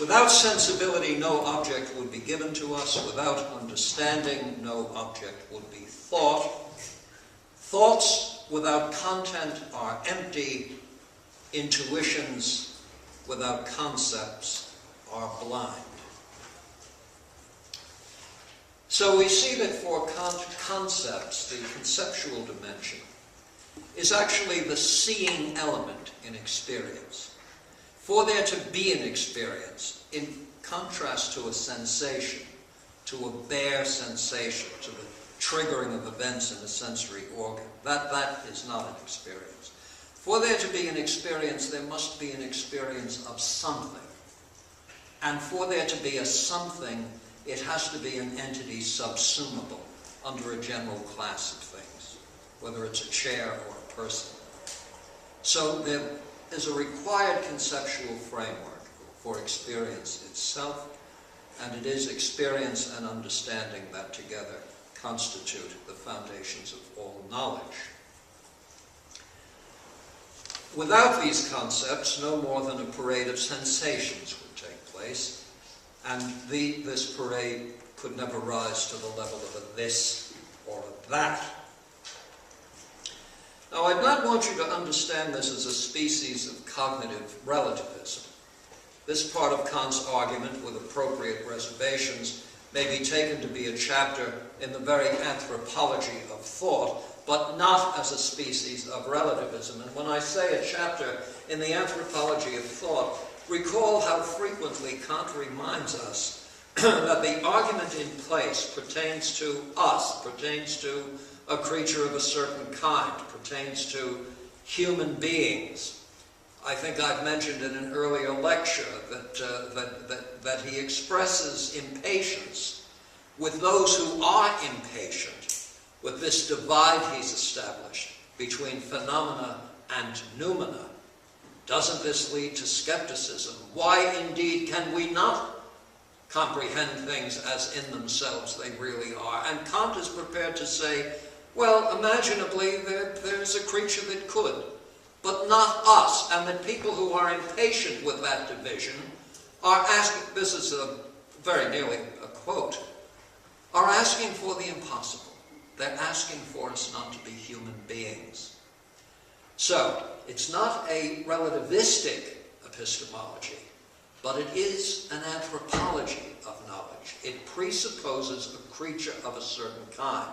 Without sensibility, no object would be given to us. Without understanding, no object would be thought. Thoughts without content are empty. Intuitions without concepts are blind. So we see that for Kant, concepts, the conceptual dimension, is actually the seeing element in experience. For there to be an experience, in contrast to a sensation, to a bare sensation, to the triggering of events in a sensory organ, that is not an experience. For there to be an experience, there must be an experience of something. And for there to be a something, it has to be an entity subsumable under a general class of things, whether it's a chair or a person. So there is a required conceptual framework for experience itself, and it is experience and understanding that together constitute the foundations of all knowledge. Without these concepts, no more than a parade of sensations would take place, and this parade could never rise to the level of a this or a that. Now, I'd not want you to understand this as a species of cognitive relativism. This part of Kant's argument, with appropriate reservations, may be taken to be a chapter in the very anthropology of thought, but not as a species of relativism. And when I say a chapter in the anthropology of thought, recall how frequently Kant reminds us that the argument in place pertains to us, pertains to a creature of a certain kind, pertains to human beings. I think I've mentioned in an earlier lecture that he expresses impatience with those who are impatient, with this divide he's established between phenomena and noumena. Doesn't this lead to skepticism? Why indeed can we not comprehend things as in themselves they really are? And Kant is prepared to say, well, imaginably there's a creature that could, but not us, and that people who are impatient with that division are asking, this is very nearly a quote, are asking for the impossible. They're asking for us not to be human beings. So, it's not a relativistic epistemology, but it is an anthropology of knowledge. It presupposes a creature of a certain kind.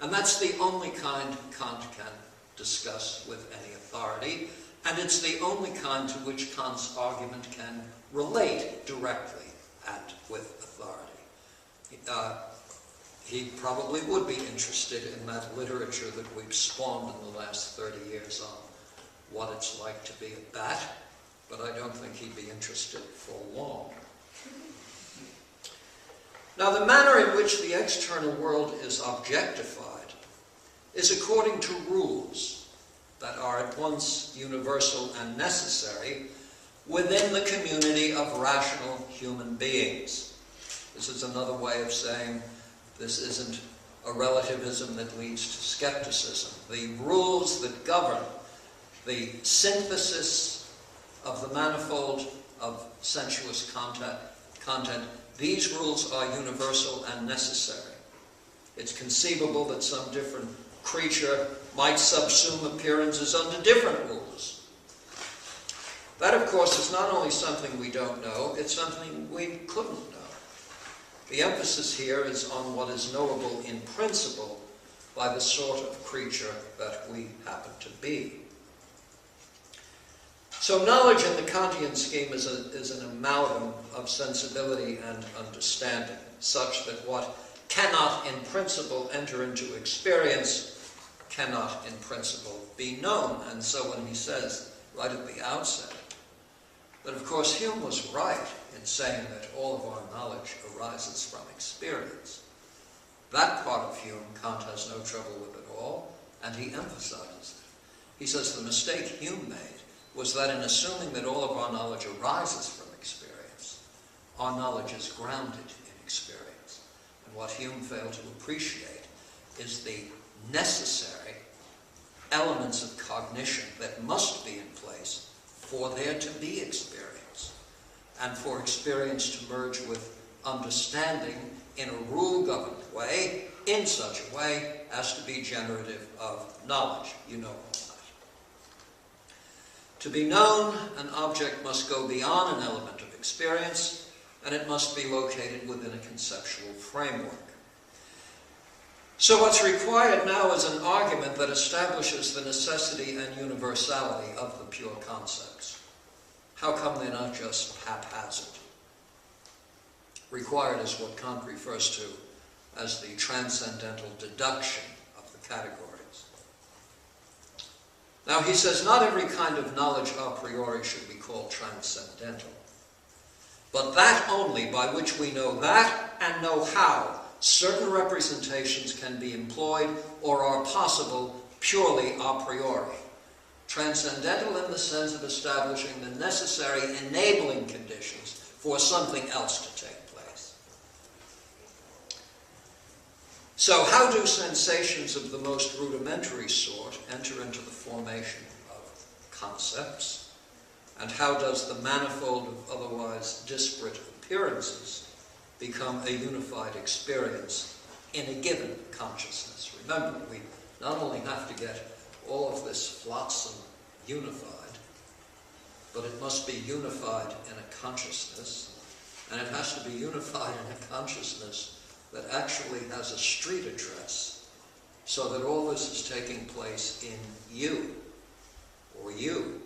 And that's the only kind Kant can discuss with any authority, and it's the only kind to which Kant's argument can relate directly and with authority. He probably would be interested in that literature that we've spawned in the last 30 years on what it's like to be a bat, but I don't think he'd be interested for long. Now, the manner in which the external world is objectified is according to rules that are at once universal and necessary within the community of rational human beings. This is another way of saying this isn't a relativism that leads to skepticism. The rules that govern the synthesis of the manifold of sensuous content, these rules are universal and necessary. It's conceivable that some different creature might subsume appearances under different rules. That, of course, is not only something we don't know, it's something we couldn't know. The emphasis here is on what is knowable in principle by the sort of creature that we happen to be. So knowledge in the Kantian scheme is an amalgam of sensibility and understanding, such that what cannot in principle enter into experience cannot in principle be known. And so when he says right at the outset that, of course, Hume was right in saying that all of our knowledge arises from experience, that part of Hume Kant has no trouble with at all, and he emphasizes it. He says the mistake Hume made was that in assuming that all of our knowledge arises from experience, our knowledge is grounded in experience. And what Hume failed to appreciate is the necessary elements of cognition that must be in place for there to be experience. and for experience to merge with understanding in a rule-governed way, in such a way as to be generative of knowledge. You know all that. To be known, an object must go beyond an element of experience, and it must be located within a conceptual framework. So what's required now is an argument that establishes the necessity and universality of the pure concepts. How come they're not just haphazard? Required is what Kant refers to as the transcendental deduction of the categories. Now he says not every kind of knowledge a priori should be called transcendental, but that only by which we know that and know how certain representations can be employed or are possible purely a priori. Transcendental in the sense of establishing the necessary enabling conditions for something else to take place. So how do sensations of the most rudimentary sort enter into the formation of concepts? And how does the manifold of otherwise disparate appearances become a unified experience in a given consciousness? Remember, we not only have to get all of this flotsam unified, but it must be unified in a consciousness, and it has to be unified in a consciousness that actually has a street address, so that all this is taking place in you, or you.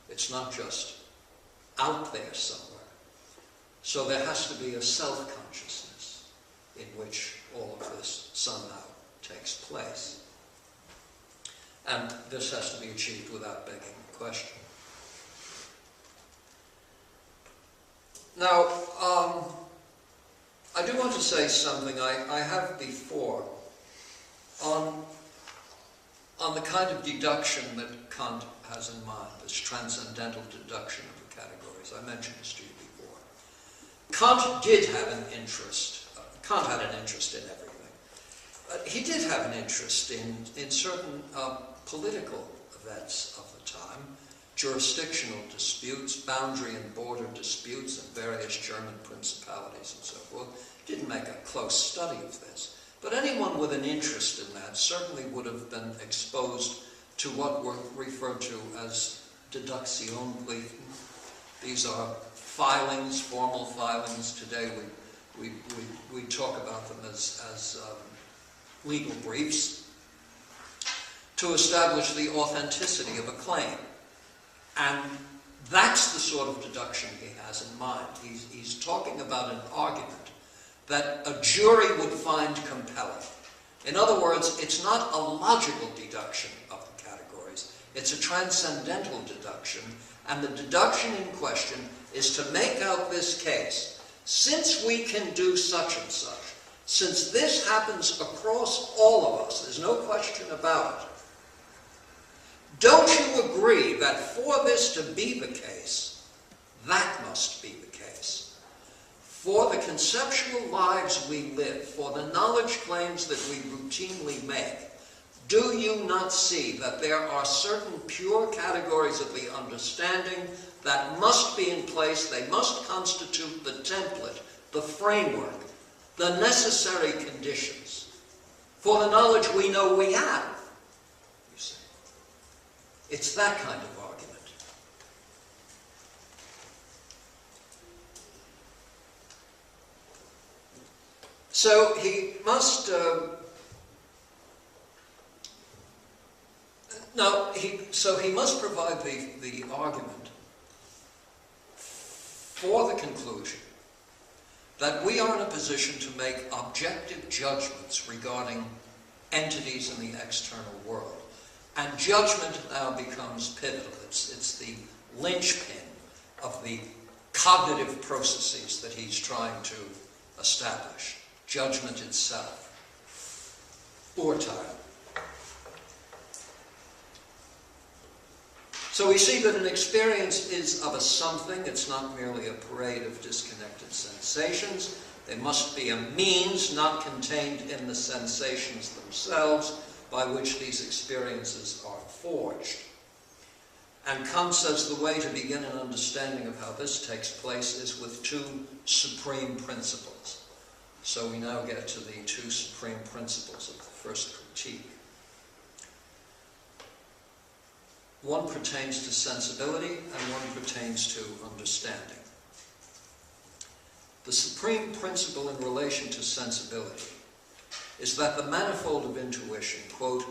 It's not just out there somewhere. So there has to be a self-consciousness in which all of this somehow takes place. And this has to be achieved without begging the question. Now, I do want to say something I have before on the kind of deduction that Kant has in mind, this transcendental deduction of the categories. I mentioned this to you before. Kant did have an interest. Kant had an interest in everything. He did have an interest in certain political events of the time, jurisdictional disputes, boundary and border disputes in various German principalities and so forth. He didn't make a close study of this. But anyone with an interest in that certainly would have been exposed to what were referred to as deductionspflichten. These are filings, formal filings. Today we talk about them as legal briefs to establish the authenticity of a claim. And that's the sort of deduction he has in mind. He's talking about an argument that a jury would find compelling. In other words, it's not a logical deduction of the categories, it's a transcendental deduction, and the deduction in question is to make out this case. Since we can do such and such, since this happens across all of us, there's no question about it, don't you agree that for this to be the case, that must be the case? For the conceptual lives we live, for the knowledge claims that we routinely make, do you not see that there are certain pure categories of the understanding that must be in place? They must constitute the template, the framework, the necessary conditions for the knowledge we know we have, you see. It's that kind of argument. So he must, he must provide the argument for the conclusion that we are in a position to make objective judgments regarding entities in the external world. And judgment now becomes pivotal. It's the linchpin of the cognitive processes that he's trying to establish. Judgment itself. Urteil. So we see that an experience is of a something. It's not merely a parade of disconnected sensations. There must be a means not contained in the sensations themselves by which these experiences are forged. And Kant says the way to begin an understanding of how this takes place is with two supreme principles. So we now get to the two supreme principles of the first critique. One pertains to sensibility and one pertains to understanding. The supreme principle in relation to sensibility is that the manifold of intuition, quote,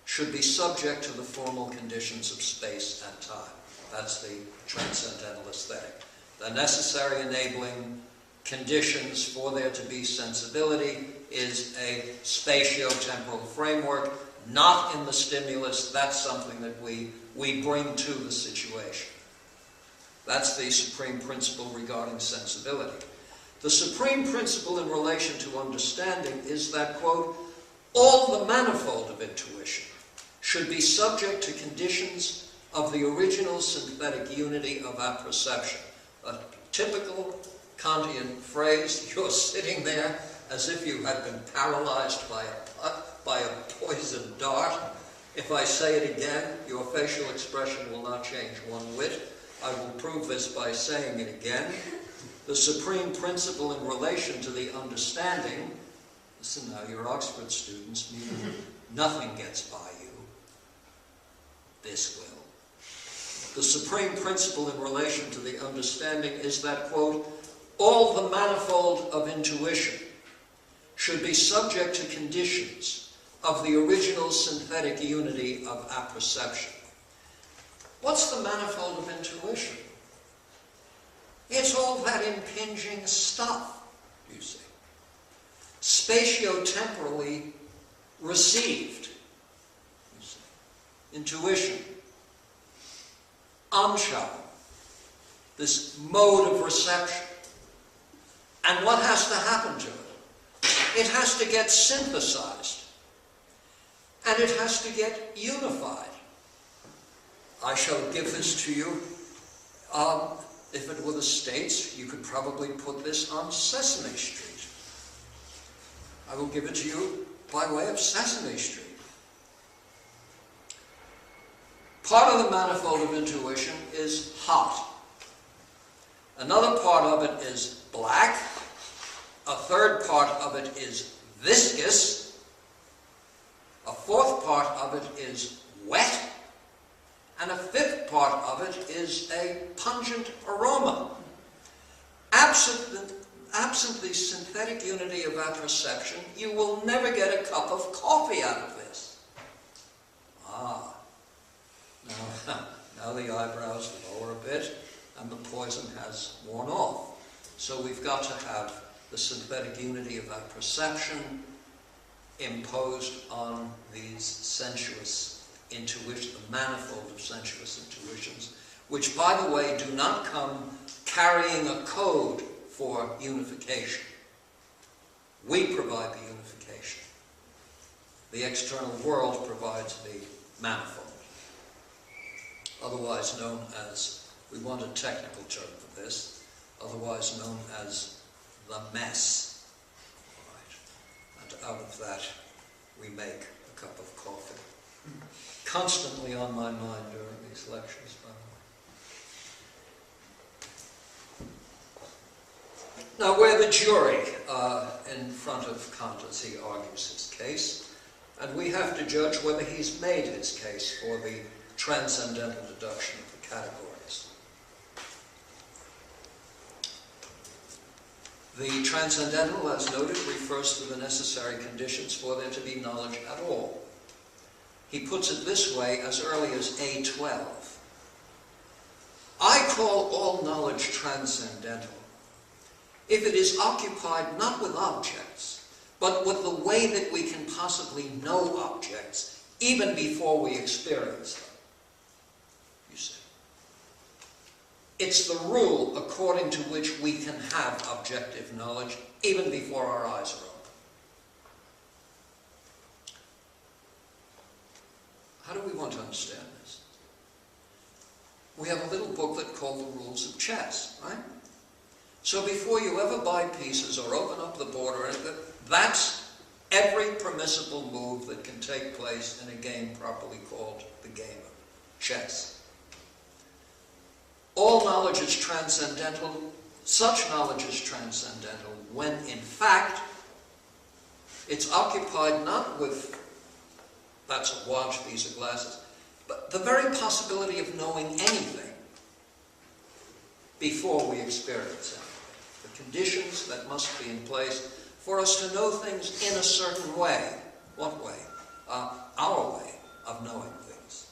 should be subject to the formal conditions of space and time. That's the transcendental aesthetic. The necessary enabling conditions for there to be sensibility is a spatio-temporal framework, not in the stimulus. That's something that we bring to the situation. That's the supreme principle regarding sensibility. The supreme principle in relation to understanding is that, quote, all the manifold of intuition should be subject to conditions of the original synthetic unity of apperception. A typical Kantian phrase. You're sitting there as if you had been paralyzed by a poisoned dart. If I say it again, your facial expression will not change one whit. I will prove this by saying it again. The supreme principle in relation to the understanding, listen now, you're Oxford students, meaning nothing gets by you. This will. The supreme principle in relation to the understanding is that, quote, all the manifold of intuition should be subject to conditions of the original synthetic unity of apperception. What's the manifold of intuition? It's all that impinging stuff, you see. Spatio-temporally received, you see. Intuition. Anschauung. This mode of reception. And what has to happen to it? It has to get synthesized. And it has to get unified. I shall give this to you. If it were the States, you could probably put this on Sesame Street. I will give it to you by way of Sesame Street. Part of the manifold of intuition is hot. Another part of it is black. A third part of it is viscous. A fourth part of it is wet. And a fifth part of it is a pungent aroma. Absent the synthetic unity of apperception, you will never get a cup of coffee out of this. Now the eyebrows lower a bit, and the poison has worn off. So we've got to have the synthetic unity of apperception imposed on these sensuous intuition, the manifold of sensuous intuitions, which, by the way, do not come carrying a code for unification. We provide the unification. The external world provides the manifold, otherwise known as, we want a technical term for this, otherwise known as the mess. Right. And out of that, we make a cup of coffee. Constantly on my mind during these lectures, by the way. Now, we're the jury in front of Kant as he argues his case, and we have to judge whether he's made his case for the transcendental deduction of the categories. The transcendental, as noted, refers to the necessary conditions for there to be knowledge at all. He puts it this way as early as A12. I call all knowledge transcendental if it is occupied not with objects, but with the way that we can possibly know objects even before we experience them. You see. It's the rule according to which we can have objective knowledge even before our eyes are open. How do we want to understand this? We have a little booklet called The Rules of Chess, right? So before you ever buy pieces or open up the board or anything, that's every permissible move that can take place in a game properly called the game of chess. all knowledge is transcendental, such knowledge is transcendental, when in fact it's occupied not with, that's a watch, these are glasses, but the very possibility of knowing anything before we experience anything. The conditions that must be in place for us to know things in a certain way. What way? Our way of knowing things.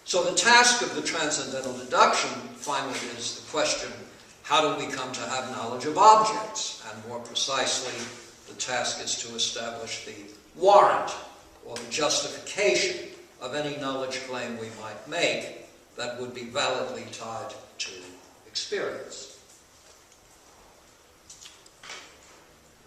So the task of the transcendental deduction, finally, is the question, how do we come to have knowledge of objects? And more precisely, the task is to establish the warrant or the justification of any knowledge claim we might make that would be validly tied to experience.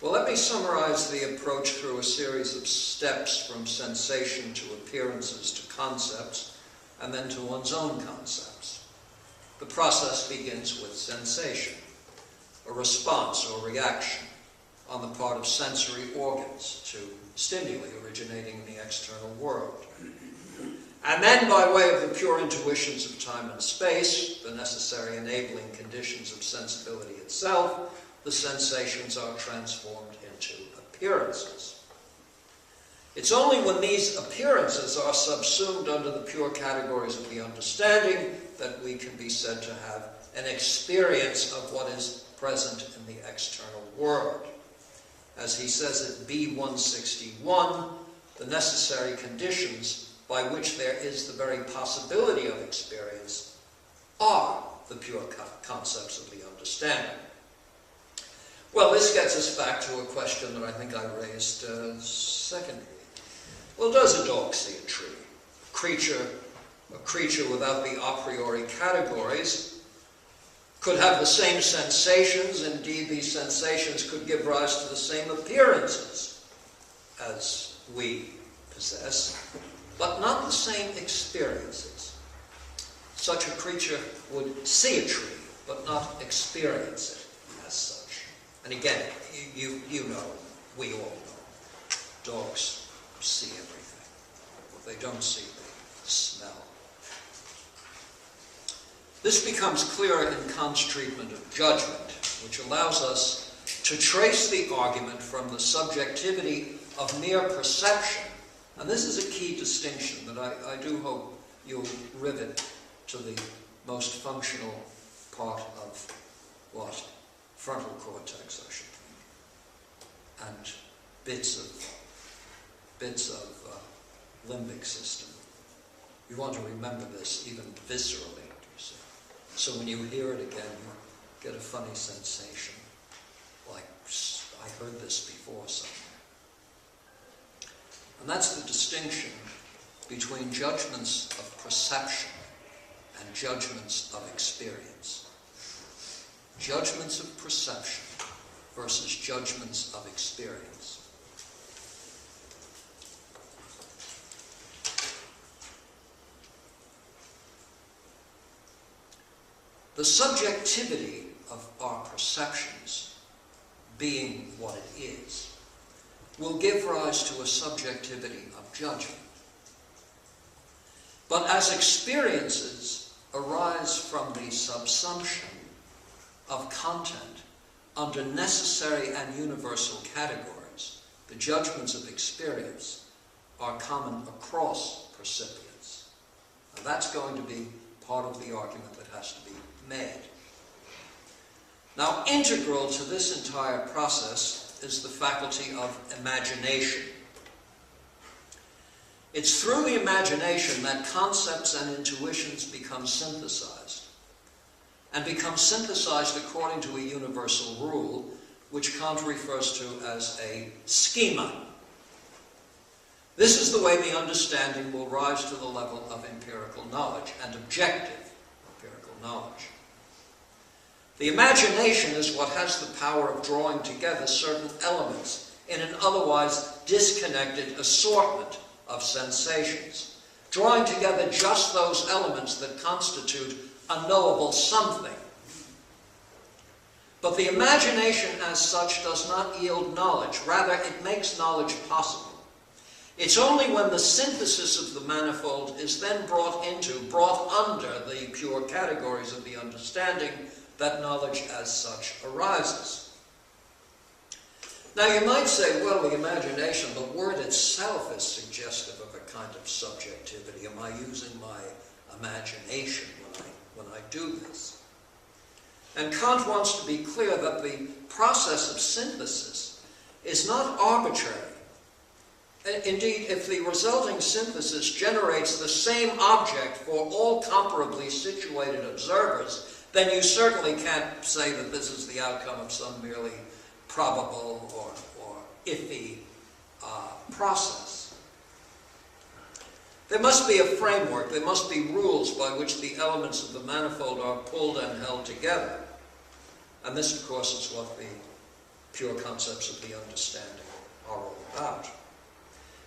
Well, let me summarize the approach through a series of steps from sensation to appearances to concepts, and then to one's own concepts. The process begins with sensation, a response or reaction on the part of sensory organs to stimuli originating in the external world. And then, by way of the pure intuitions of time and space, the necessary enabling conditions of sensibility itself, the sensations are transformed into appearances. It's only when these appearances are subsumed under the pure categories of the understanding that we can be said to have an experience of what is present in the external world. As he says at B161, the necessary conditions by which there is the very possibility of experience are the pure concepts of the understanding. Well, this gets us back to a question that I think I raised secondly. Well, does a dog see a tree? A creature without the a priori categories could have the same sensations. Indeed, these sensations could give rise to the same appearances as we possess, but not the same experiences. Such a creature would see a tree, but not experience it as such. And again, you know, we all know, dogs see everything. What they don't see, they smell. This becomes clearer in Kant's treatment of judgment, which allows us to trace the argument from the subjectivity of mere perception. And this is a key distinction that I do hope you'll rivet to the most functional part of what? Frontal cortex, I should think, and bits of limbic system. You want to remember this even viscerally, you see. So when you hear it again, you get a funny sensation, like I heard this before somewhere. And that's the distinction between judgments of perception and judgments of experience. Judgments of perception versus judgments of experience. The subjectivity of our perceptions, being what it is, will give rise to a subjectivity of judgment. But as experiences arise from the subsumption of content under necessary and universal categories, the judgments of experience are common across percipients. And that's going to be part of the argument that has to be made. Now, integral to this entire process is the faculty of imagination. It's through the imagination that concepts and intuitions become synthesized, and become synthesized according to a universal rule, which Kant refers to as a schema. This is the way the understanding will rise to the level of empirical knowledge, and objective empirical knowledge. The imagination is what has the power of drawing together certain elements in an otherwise disconnected assortment of sensations, drawing together just those elements that constitute a knowable something. But the imagination as such does not yield knowledge. Rather, it makes knowledge possible. It's only when the synthesis of the manifold is then brought under the pure categories of the understanding that knowledge as such arises. Now you might say, well, the imagination, the word itself is suggestive of a kind of subjectivity. Am I using my imagination when I do this? And Kant wants to be clear that the process of synthesis is not arbitrary. Indeed, if the resulting synthesis generates the same object for all comparably situated observers, then you certainly can't say that this is the outcome of some merely probable or iffy process. There must be a framework, there must be rules by which the elements of the manifold are pulled and held together. And this, of course, is what the pure concepts of the understanding are all about.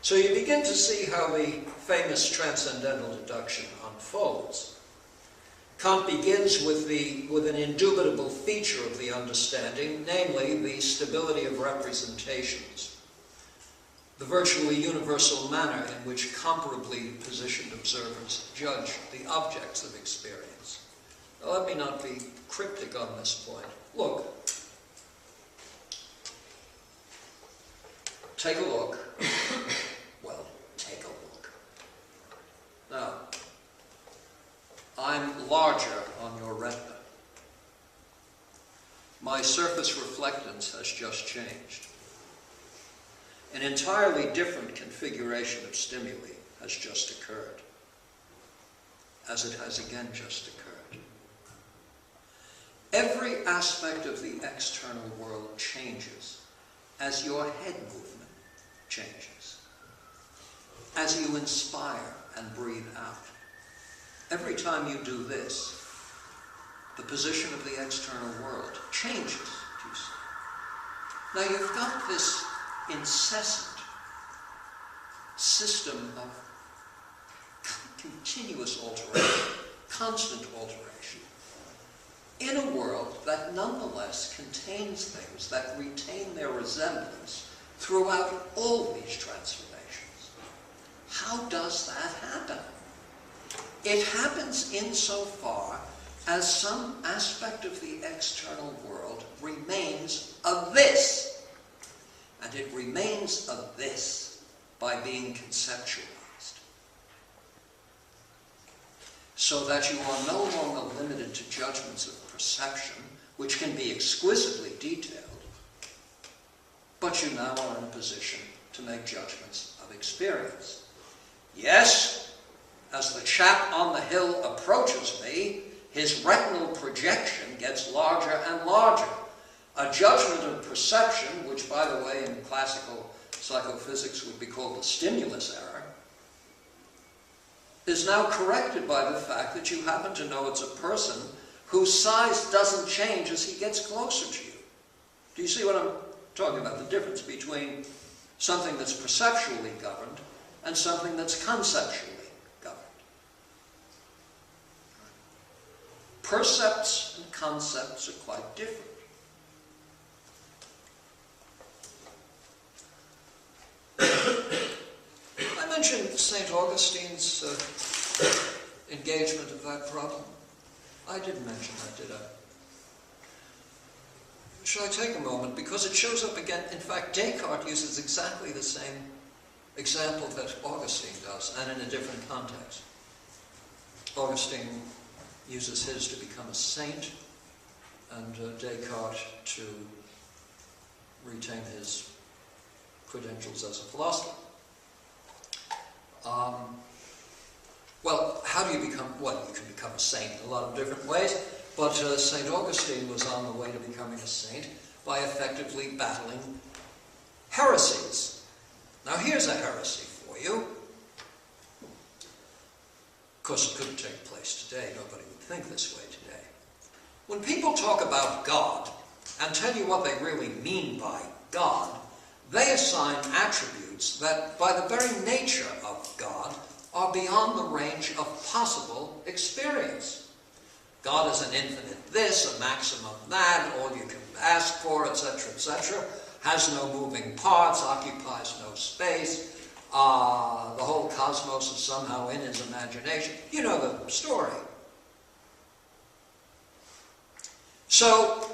So you begin to see how the famous transcendental deduction unfolds. Kant begins with an indubitable feature of the understanding, namely the stability of representations, the virtually universal manner in which comparably positioned observers judge the objects of experience. Now, let me not be cryptic on this point. Look. Take a look. Well, take a look. Now, I'm larger on your retina. My surface reflectance has just changed. An entirely different configuration of stimuli has just occurred, as it has again just occurred. Every aspect of the external world changes as your head movement changes, as you inspire and breathe out. Every time you do this, the position of the external world changes, do you see? Now you've got this incessant system of continuous alteration, constant alteration, in a world that nonetheless contains things that retain their resemblance throughout all these transformations. How does that happen? It happens insofar as some aspect of the external world remains a this. And it remains a this by being conceptualized. So that you are no longer limited to judgments of perception, which can be exquisitely detailed, but you now are in a position to make judgments of experience. Yes, as the chap on the hill approaches me, his retinal projection gets larger and larger. A judgment of perception, which, by the way, in classical psychophysics would be called the stimulus error, is now corrected by the fact that you happen to know it's a person whose size doesn't change as he gets closer to you. Do you see what I'm talking about? The difference between something that's perceptually governed and something that's conceptually governed. Percepts and concepts are quite different. I mentioned St. Augustine's engagement of that problem. I didn't mention that, did I? Shall I take a moment? Because it shows up again. In fact, Descartes uses exactly the same example that Augustine does, and in a different context. Augustine uses his to become a saint, and Descartes to retain his credentials as a philosopher. Well, how do you become, well, you can become a saint in a lot of different ways, but St. Augustine was on the way to becoming a saint by effectively battling heresies. Now here's a heresy for you. Of course, it couldn't take place today. Nobody would think this way today. When people talk about God and tell you what they really mean by God, they assign attributes that, by the very nature of God, are beyond the range of possible experience. God is an infinite this, a maximum that, all you can ask for, etc., etc., has no moving parts, occupies no space, the whole cosmos is somehow in his imagination. You know the story. So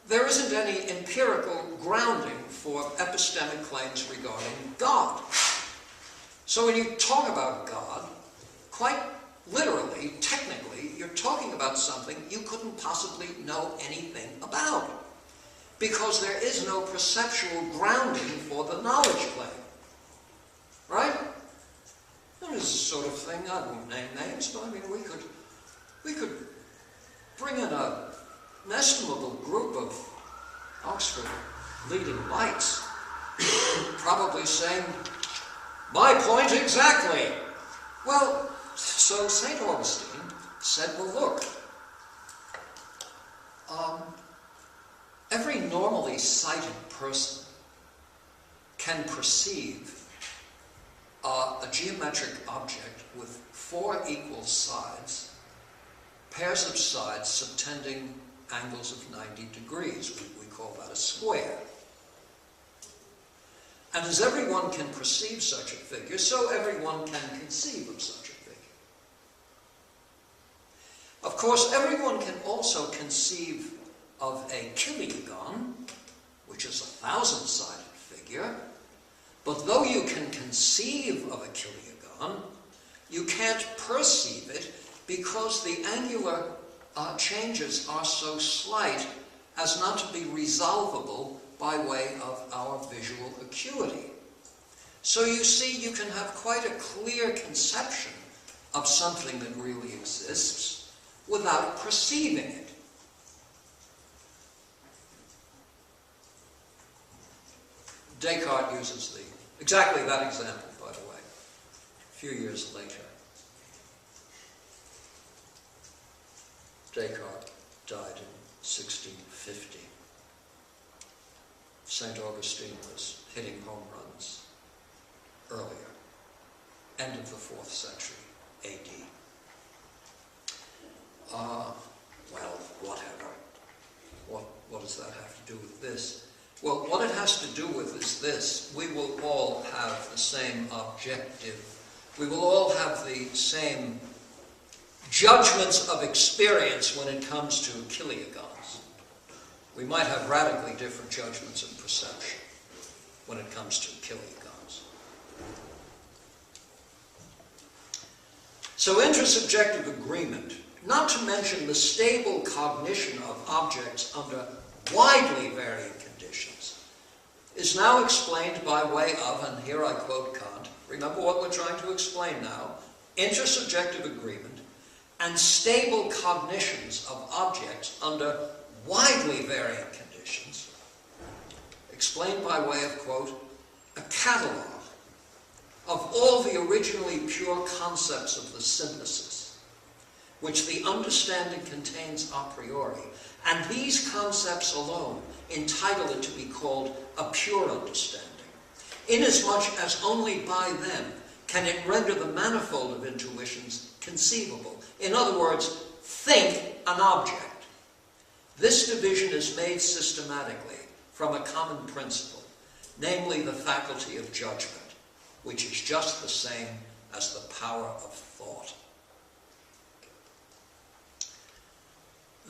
there isn't any empirical grounding for epistemic claims regarding God. So when you talk about God, quite literally, technically, you're talking about something you couldn't possibly know anything about, because there is no perceptual grounding for the knowledge claim. Right? There is a sort of thing, I won't name names, but I mean, we could bring in an estimable group of Oxford leading lights, probably saying, "My point exactly." Well, so St. Augustine said, well, look, every normally sighted person can perceive a geometric object with 4 equal sides, pairs of sides subtending angles of 90 degrees. We call that a square. And as everyone can perceive such a figure, so everyone can conceive of such a figure. Of course, everyone can also conceive of a kiliogon, which is a 1,000-sided figure, but though you can conceive of a kiliogon, you can't perceive it because the angular changes are so slight as not to be resolvable by way of our visual acuity. So you see, you can have quite a clear conception of something that really exists without perceiving it. Descartes uses exactly that example, by the way, a few years later. Descartes died in 1650. St. Augustine was hitting home runs earlier, end of the 4th century A.D. Well, whatever. What does that have to do with this? Well, what it has to do with is this. We will all have the same objective. We will all have the same judgments of experience when it comes to kiliogons. We might have radically different judgments of perception when it comes to kiliogons. So intersubjective agreement, not to mention the stable cognition of objects under widely varying conditions, is now explained by way of, and here I quote Kant, remember what we're trying to explain now, intersubjective agreement and stable cognitions of objects under widely varying conditions, explained by way of, quote, a catalogue of all the originally pure concepts of the synthesis, which the understanding contains a priori, and these concepts alone entitle it to be called a pure understanding, inasmuch as only by them can it render the manifold of intuitions conceivable. In other words, think an object. This division is made systematically from a common principle, namely the faculty of judgment, which is just the same as the power of thought.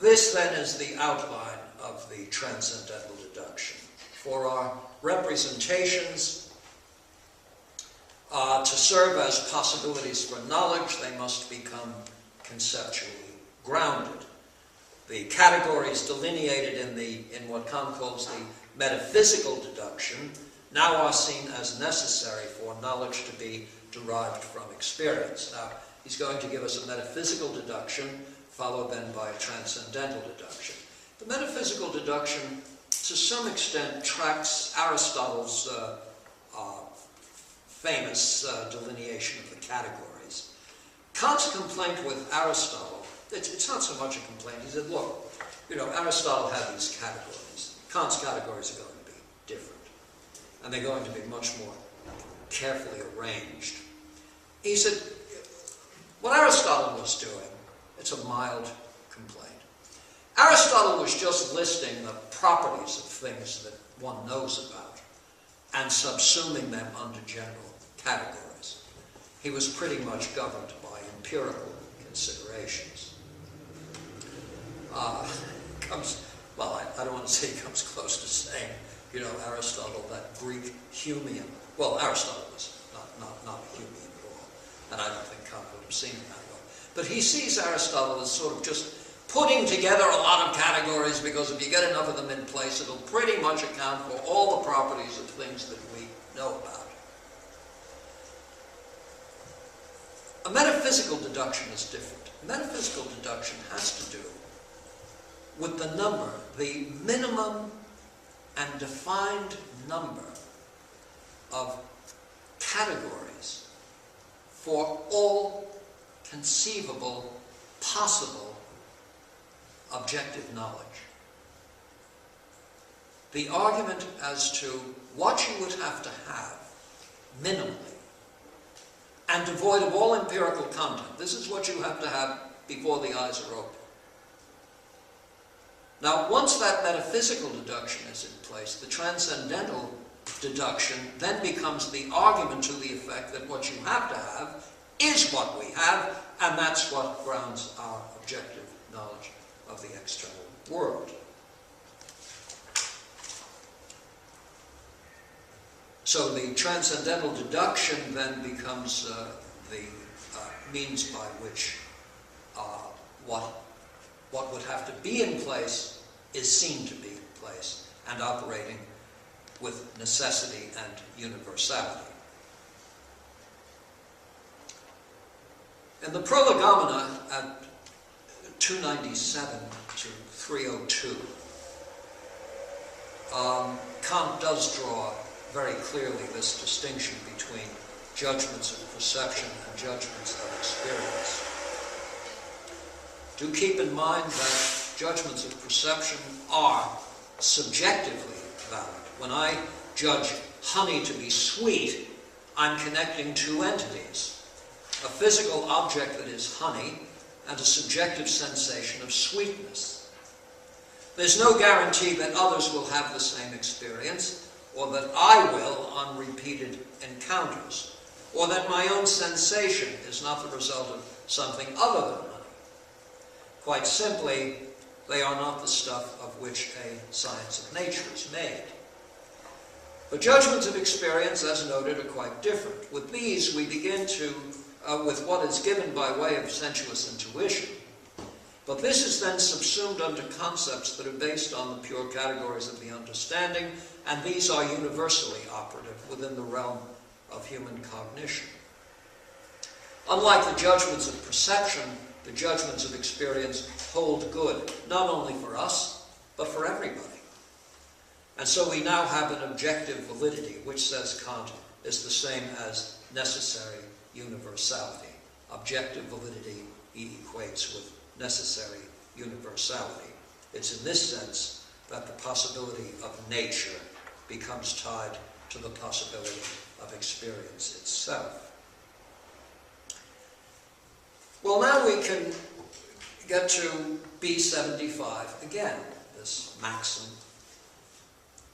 This then is the outline of the transcendental deduction. For our representations to serve as possibilities for knowledge, they must become conceptually grounded. The categories delineated in what Kant calls the metaphysical deduction now are seen as necessary for knowledge to be derived from experience. Now, he's going to give us a metaphysical deduction, followed then by a transcendental deduction. The metaphysical deduction, to some extent, tracks Aristotle's famous delineation of the categories. Kant's complaint with Aristotle, it's not so much a complaint. He said, look, Aristotle had these categories. Kant's categories are going to be different, and they're going to be much more carefully arranged. He said, what Aristotle was doing, it's a mild complaint. Aristotle was just listing the properties of things that one knows about and subsuming them under general categories. He was pretty much governed by empirical considerations. Well, I don't want to say he comes close to saying, Aristotle, that Greek Humean. Well, Aristotle was not a Humean at all, and I don't think Kant would have seen it that way. But he sees Aristotle as sort of just putting together a lot of categories, because if you get enough of them in place, it'll pretty much account for all the properties of things that we know about. A metaphysical deduction is different. Metaphysical deduction has to do with the number, the minimum and defined number of categories for all conceivable, possible, objective knowledge. The argument as to what you would have to have, minimally, and devoid of all empirical content. This is what you have to have before the eyes are open. Now, once that metaphysical deduction is in place, the transcendental deduction then becomes the argument to the effect that what you have to have is what we have, and that's what grounds our objective knowledge of the external world. So the transcendental deduction then becomes the means by which what would have to be in place is seen to be in place and operating with necessity and universality. In the Prolegomena at 297 to 302, Kant does draw very clearly this distinction between judgments of perception and judgments of experience. Do keep in mind that judgments of perception are subjectively valid. When I judge honey to be sweet, I'm connecting two entities: a physical object that is honey and a subjective sensation of sweetness. There's no guarantee that others will have the same experience, or that I will on repeated encounters, or that my own sensation is not the result of something other than honey. Quite simply, they are not the stuff of which a science of nature is made. But judgments of experience, as noted, are quite different. With these, we begin with what is given by way of sensuous intuition. But this is then subsumed under concepts that are based on the pure categories of the understanding, and these are universally operative within the realm of human cognition. Unlike the judgments of perception, the judgments of experience hold good, not only for us, but for everybody. And so we now have an objective validity, which, says Kant, is the same as necessary universality. Objective validity he equates with necessary universality. It's in this sense that the possibility of nature becomes tied to the possibility of experience itself. Well, now we can get to B75 again, this maxim.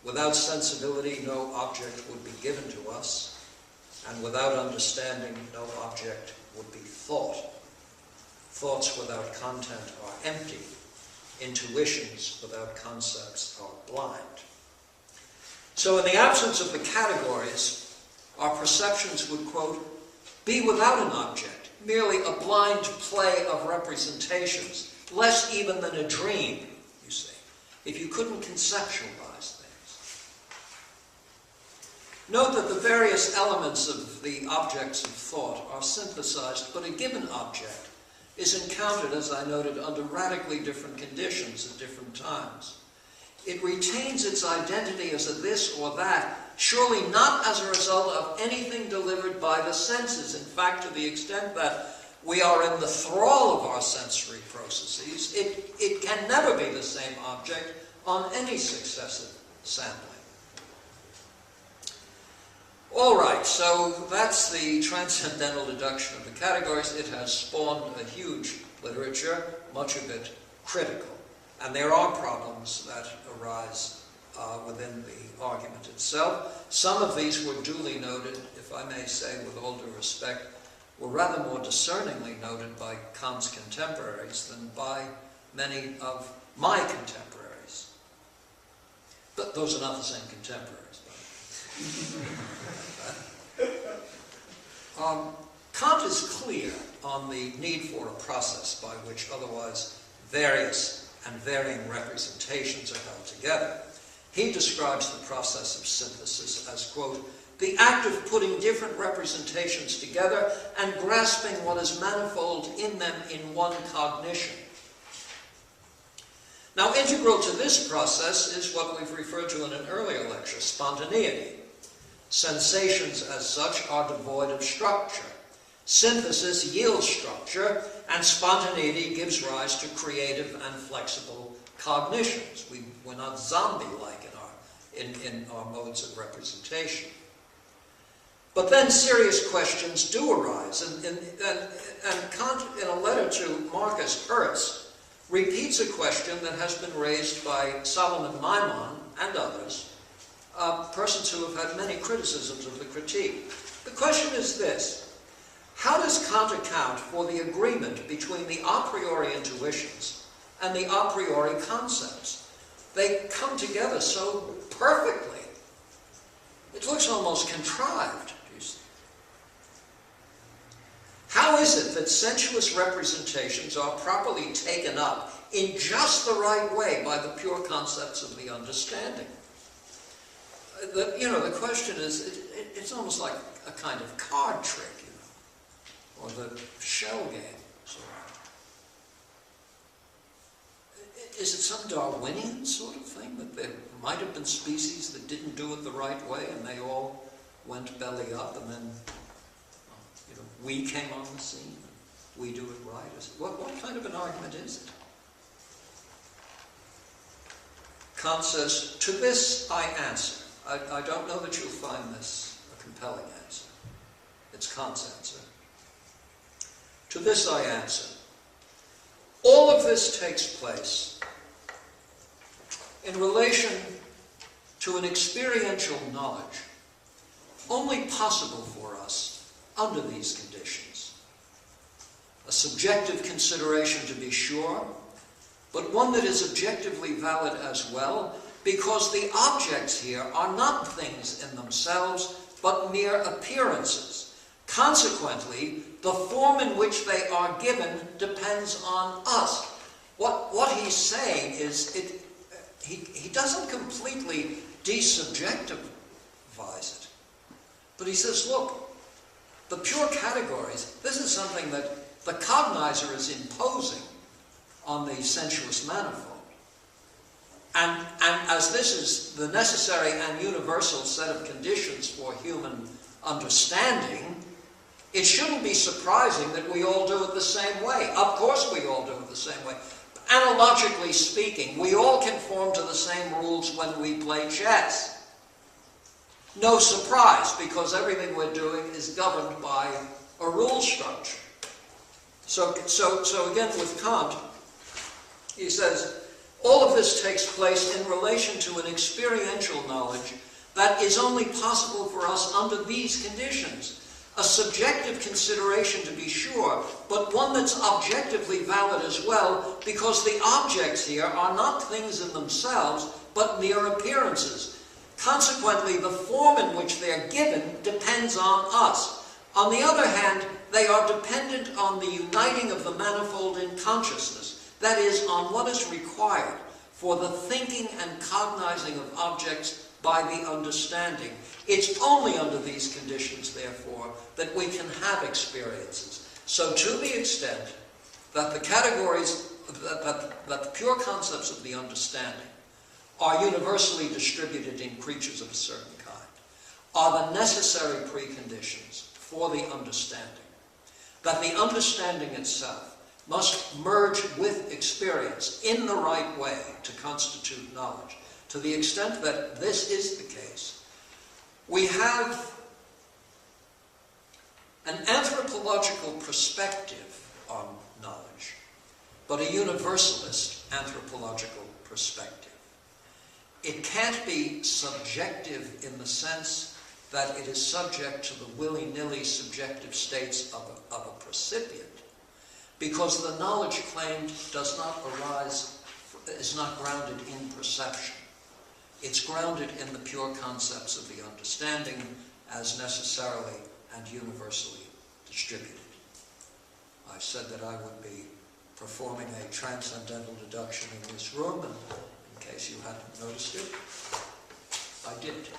Without sensibility, no object would be given to us, and without understanding, no object would be thought. Thoughts without content are empty. Intuitions without concepts are blind. So in the absence of the categories, our perceptions would, quote, be without an object, merely a blind play of representations, less even than a dream, you see, if you couldn't conceptualize things. Note that the various elements of the objects of thought are synthesized, but a given object is encountered, as I noted, under radically different conditions at different times. It retains its identity as a this or that, surely not as a result of anything delivered by the senses. In fact, to the extent that we are in the thrall of our sensory processes, it can never be the same object on any successive sampling. All right, so that's the transcendental deduction of the categories. It has spawned a huge literature, much of it critical. And there are problems that arise within the argument itself. Some of these were duly noted, if I may say with all due respect, were rather more discerningly noted by Kant's contemporaries than by many of my contemporaries. But those are not the same contemporaries. Kant is clear on the need for a process by which otherwise various and varying representations are held together. He describes the process of synthesis as, quote, the act of putting different representations together and grasping what is manifold in them in one cognition. Now, integral to this process is what we've referred to in an earlier lecture, spontaneity. Sensations as such are devoid of structure. Synthesis yields structure, and spontaneity gives rise to creative and flexible cognitions. We're not zombie-like in our modes of representation. But then serious questions do arise, and Kant, in a letter to Marcus Hertz, repeats a question that has been raised by Solomon Maimon and others, persons who have had many criticisms of the critique. The question is this: how does Kant account for the agreement between the a priori intuitions and the a priori concepts? They come together so perfectly. It looks almost contrived. How is it that sensuous representations are properly taken up in just the right way by the pure concepts of the understanding? The question is, it's almost like a kind of card trick, or the shell game, sort of. Is it some Darwinian sort of thing, that there might have been species that didn't do it the right way and they all went belly up, and then we came on the scene and we do it right? What kind of an argument is it? Kant says, to this I answer. I don't know that you'll find this a compelling answer. It's Kant's answer. To this I answer. All of this takes place in relation to an experiential knowledge only possible for us under these conditions. A subjective consideration, to be sure, but one that is objectively valid as well, because the objects here are not things in themselves, but mere appearances. Consequently, the form in which they are given depends on us. What he's saying is, he doesn't completely desubjectivize it, but he says, look, the pure categories, this is something that the cognizer is imposing on the sensuous manifold. And as this is the necessary and universal set of conditions for human understanding, it shouldn't be surprising that we all do it the same way. Of course we all do it the same way. Analogically speaking, we all conform to the same rules when we play chess. No surprise, because everything we're doing is governed by a rule structure. So again with Kant, he says, all of this takes place in relation to an experiential knowledge that is only possible for us under these conditions. A subjective consideration, to be sure, but one that's objectively valid as well, because the objects here are not things in themselves, but mere appearances. Consequently, the form in which they are given depends on us. On the other hand, they are dependent on the uniting of the manifold in consciousness, that is, on what is required for the thinking and cognizing of objects by the understanding. It's only under these conditions, therefore, that we can have experiences. So to the extent that the categories, that the pure concepts of the understanding are universally distributed in creatures of a certain kind, are the necessary preconditions for the understanding. That the understanding itself must merge with experience in the right way to constitute knowledge. To the extent that this is the case, we have an anthropological perspective on knowledge, but a universalist anthropological perspective. It can't be subjective in the sense that it is subject to the willy-nilly subjective states of a percipient, because the knowledge claimed is not grounded in perception. It's grounded in the pure concepts of the understanding as necessarily and universally distributed. I said that I would be performing a transcendental deduction in this room, and in case you hadn't noticed it, I did.